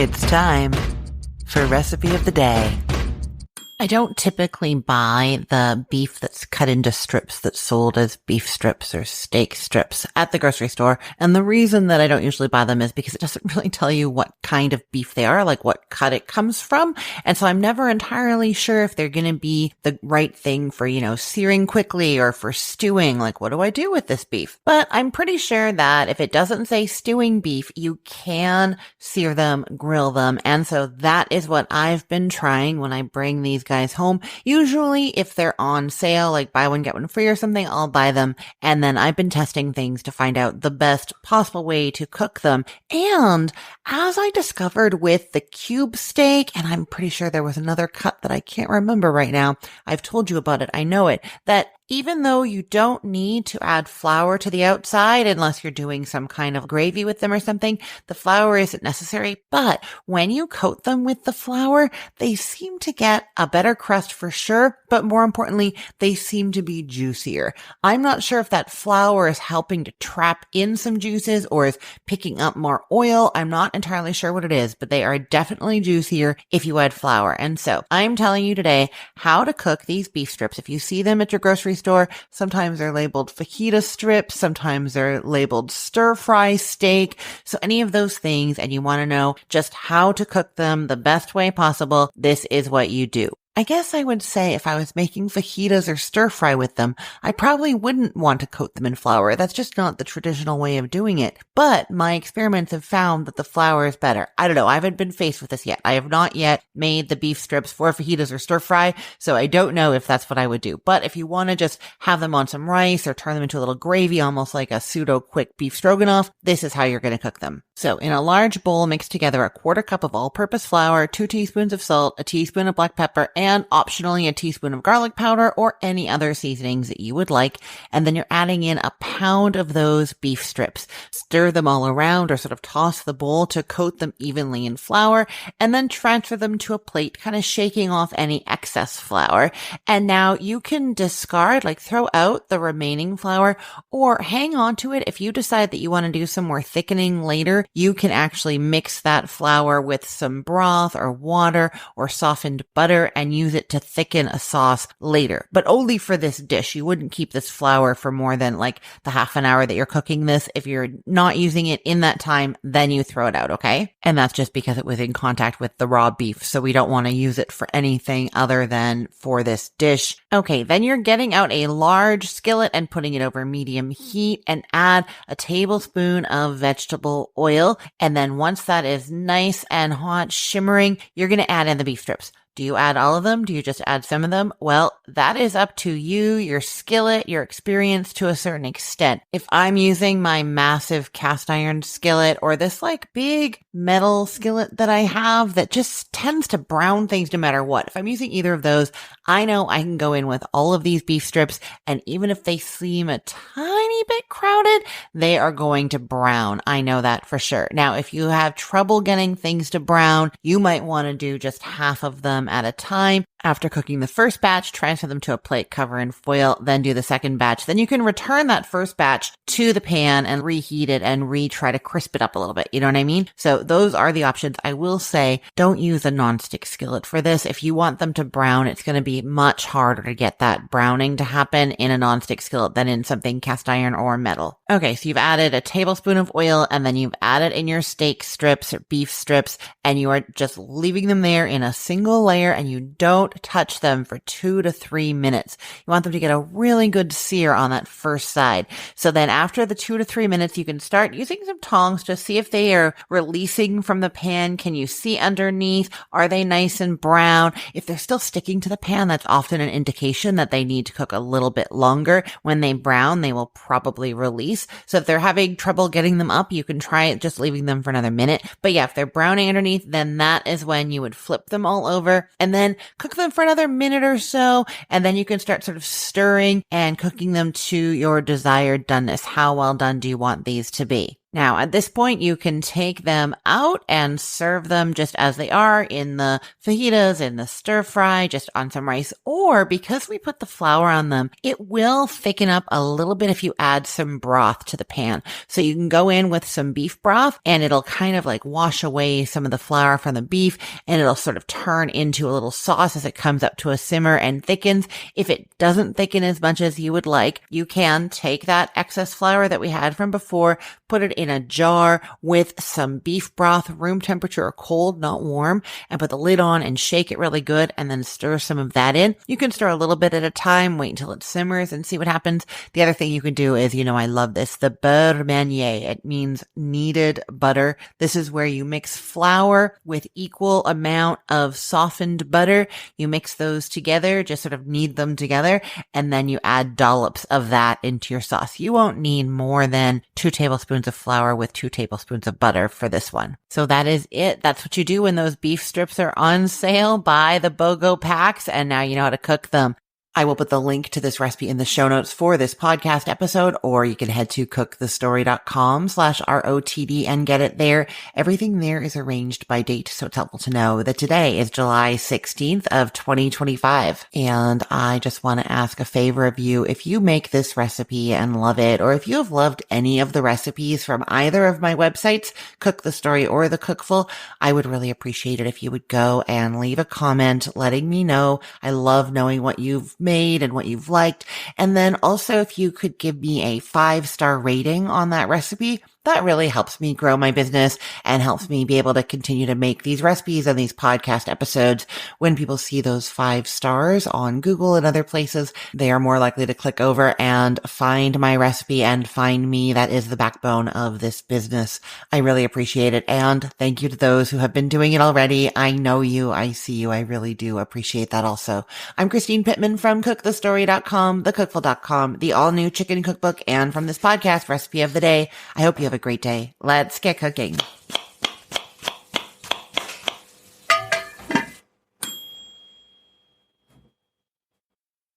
It's time for Recipe of the Day. I don't typically buy the beef that's cut into strips that's sold as beef strips or steak strips at the grocery store. And the reason that I don't usually buy them is because it doesn't really tell you what kind of beef they are, like what cut it comes from. And so I'm never entirely sure if they're going to be the right thing for, searing quickly or for stewing. Like, what do I do with this beef? But I'm pretty sure that if it doesn't say stewing beef, you can sear them, grill them. And so that is what I've been trying when I bring these guys home. Usually if they're on sale, like buy one, get one free or something, I'll buy them. And then I've been testing things to find out the best possible way to cook them. And as I discovered with the cube steak, and I'm pretty sure there was another cut that I can't remember right now. I've told you about it. I know it, that even though you don't need to add flour to the outside unless you're doing some kind of gravy with them or something, the flour isn't necessary. But when you coat them with the flour, they seem to get a better crust for sure. But more importantly, they seem to be juicier. I'm not sure if that flour is helping to trap in some juices or is picking up more oil. I'm not entirely sure what it is, but they are definitely juicier if you add flour. And so I'm telling you today how to cook these beef strips. If you see them at your grocery store, sometimes they're labeled fajita strips, sometimes they're labeled stir fry steak. So any of those things, and you want to know just how to cook them the best way possible, this is what you do. I guess I would say if I was making fajitas or stir fry with them, I probably wouldn't want to coat them in flour. That's just not the traditional way of doing it. But my experiments have found that the flour is better. I don't know. I haven't been faced with this yet. I have not yet made the beef strips for fajitas or stir fry, so I don't know if that's what I would do. But if you want to just have them on some rice or turn them into a little gravy, almost like a pseudo quick beef stroganoff, this is how you're going to cook them. So in a large bowl, mix together a quarter cup of all-purpose flour, 2 teaspoons of salt, a teaspoon of black pepper, and optionally a teaspoon of garlic powder or any other seasonings that you would like. And then you're adding in a pound of those beef strips. Stir them all around or sort of toss the bowl to coat them evenly in flour and then transfer them to a plate, kind of shaking off any excess flour. And now you can discard, like throw out the remaining flour or hang on to it. If you decide that you want to do some more thickening later, you can actually mix that flour with some broth or water or softened butter and use it to thicken a sauce later, but only for this dish. You wouldn't keep this flour for more than like the half an hour that you're cooking this. If you're not using it in that time, then you throw it out, okay? And that's just because it was in contact with the raw beef, so we don't want to use it for anything other than for this dish. Okay, then you're getting out a large skillet and putting it over medium heat and add a tablespoon of vegetable oil. And then once that is nice and hot, shimmering, you're going to add in the beef strips. Do you add all of them? Do you just add some of them? Well, that is up to you, your skillet, your experience to a certain extent. If I'm using my massive cast iron skillet or this like big metal skillet that I have that just tends to brown things no matter what, if I'm using either of those, I know I can go in with all of these beef strips, and even if they seem a tiny bit crowded, they are going to brown. I know that for sure. Now, if you have trouble getting things to brown, you might want to do just half of them at a time. After cooking the first batch, transfer them to a plate, cover in foil, then do the second batch. Then you can return that first batch to the pan and reheat it and try to crisp it up a little bit. You know what I mean? So those are the options. I will say don't use a nonstick skillet for this. If you want them to brown, it's going to be much harder to get that browning to happen in a nonstick skillet than in something cast iron or metal. Okay, so you've added a tablespoon of oil and then you've added in your steak strips or beef strips and you are just leaving them there in a single layer and you don't touch them for 2 to 3 minutes. You want them to get a really good sear on that first side. So then after the 2 to 3 minutes, you can start using some tongs to see if they are releasing from the pan. Can you see underneath? Are they nice and brown? If they're still sticking to the pan, that's often an indication that they need to cook a little bit longer. When they brown, they will probably release. So if they're having trouble getting them up, you can try it just leaving them for another minute. But yeah, if they're browning underneath, then that is when you would flip them all over and then cook them for another minute or so. And then you can start sort of stirring and cooking them to your desired doneness. How well done do you want these to be? Now, at this point, you can take them out and serve them just as they are in the fajitas, in the stir fry, just on some rice. Or because we put the flour on them, it will thicken up a little bit if you add some broth to the pan. So you can go in with some beef broth and it'll kind of like wash away some of the flour from the beef and it'll sort of turn into a little sauce as it comes up to a simmer and thickens. If it doesn't thicken as much as you would like, you can take that excess flour that we had from before, put it in a jar with some beef broth, room temperature or cold, not warm, and put the lid on and shake it really good and then stir some of that in. You can stir a little bit at a time, wait until it simmers and see what happens. The other thing you can do is, I love this, the beurre manière. It means kneaded butter. This is where you mix flour with equal amount of softened butter. You mix those together, just sort of knead them together, and then you add dollops of that into your sauce. You won't need more than 2 tablespoons of flour with 2 tablespoons of butter for this one. So that is it. That's what you do when those beef strips are on sale. Buy the BOGO packs and now you know how to cook them. I will put the link to this recipe in the show notes for this podcast episode, or you can head to cookthestory.com/ROTD and get it there. Everything there is arranged by date, so it's helpful to know that today is July 16th of 2025. And I just want to ask a favor of you. If you make this recipe and love it, or if you have loved any of the recipes from either of my websites, Cook the Story or The Cookful, I would really appreciate it if you would go and leave a comment letting me know. I love knowing what you've made and what you've liked. And then also if you could give me a 5-star rating on that recipe, that really helps me grow my business and helps me be able to continue to make these recipes and these podcast episodes. When people see those 5 stars on Google and other places, they are more likely to click over and find my recipe and find me. That is the backbone of this business. I really appreciate it. And thank you to those who have been doing it already. I know you. I see you. I really do appreciate that also. I'm Christine Pittman from cookthestory.com, thecookful.com, the all new chicken cookbook, and from this podcast, Recipe of the Day. I hope you have a great day. Let's get cooking.